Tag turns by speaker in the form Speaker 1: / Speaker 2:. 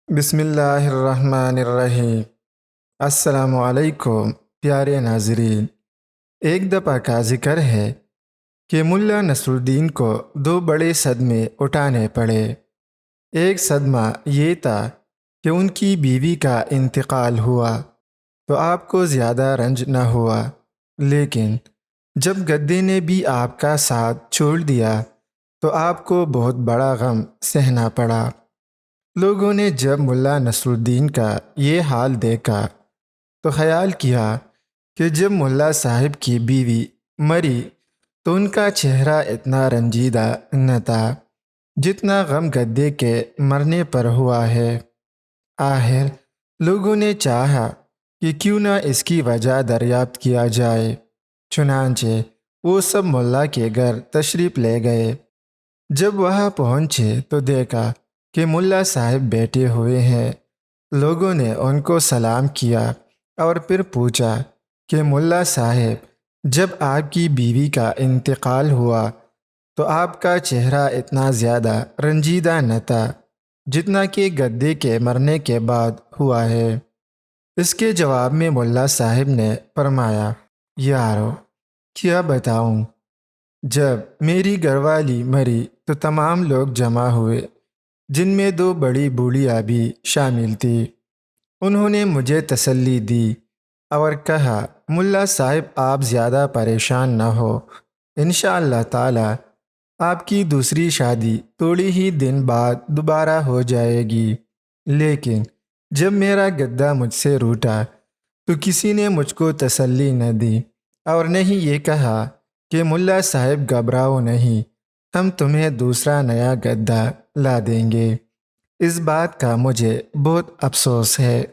Speaker 1: بسم اللہ الرحمن الرحیم۔ السلام علیکم پیارے ناظرین۔ ایک دفعہ کا ذکر ہے کہ ملا نصر الدین کو دو بڑے صدمے اٹھانے پڑے۔ ایک صدمہ یہ تھا کہ ان کی بیوی کا انتقال ہوا تو آپ کو زیادہ رنج نہ ہوا، لیکن جب گدے نے بھی آپ کا ساتھ چھوڑ دیا تو آپ کو بہت بڑا غم سہنا پڑا۔ لوگوں نے جب ملا نصر الدین کا یہ حال دیکھا تو خیال کیا کہ جب ملا صاحب کی بیوی مری تو ان کا چہرہ اتنا رنجیدہ نہ تھا جتنا غم گدے کے مرنے پر ہوا ہے۔ آخر لوگوں نے چاہا کہ کیوں نہ اس کی وجہ دریافت کیا جائے، چنانچہ وہ سب ملا کے گھر تشریف لے گئے۔ جب وہاں پہنچے تو دیکھا کہ ملا صاحب بیٹھے ہوئے ہیں۔ لوگوں نے ان کو سلام کیا اور پھر پوچھا کہ ملا صاحب، جب آپ کی بیوی کا انتقال ہوا تو آپ کا چہرہ اتنا زیادہ رنجیدہ نہ تھا جتنا کہ گدے کے مرنے کے بعد ہوا ہے۔ اس کے جواب میں ملا صاحب نے فرمایا، یارو کیا بتاؤں، جب میری گھر والی مری تو تمام لوگ جمع ہوئے، جن میں دو بڑی بوڑھیاں بھی شامل تھی۔ انہوں نے مجھے تسلی دی اور کہا، ملا صاحب آپ زیادہ پریشان نہ ہو، انشاءاللہ تعالی آپ کی دوسری شادی تھوڑی ہی دن بعد دوبارہ ہو جائے گی۔ لیکن جب میرا گدہ مجھ سے روٹھا تو کسی نے مجھ کو تسلی نہ دی اور نہ ہی یہ کہا کہ ملا صاحب گھبراؤ نہیں، ہم تمہیں دوسرا نیا گدہ لا دیں گے۔ اس بات کا مجھے بہت افسوس ہے۔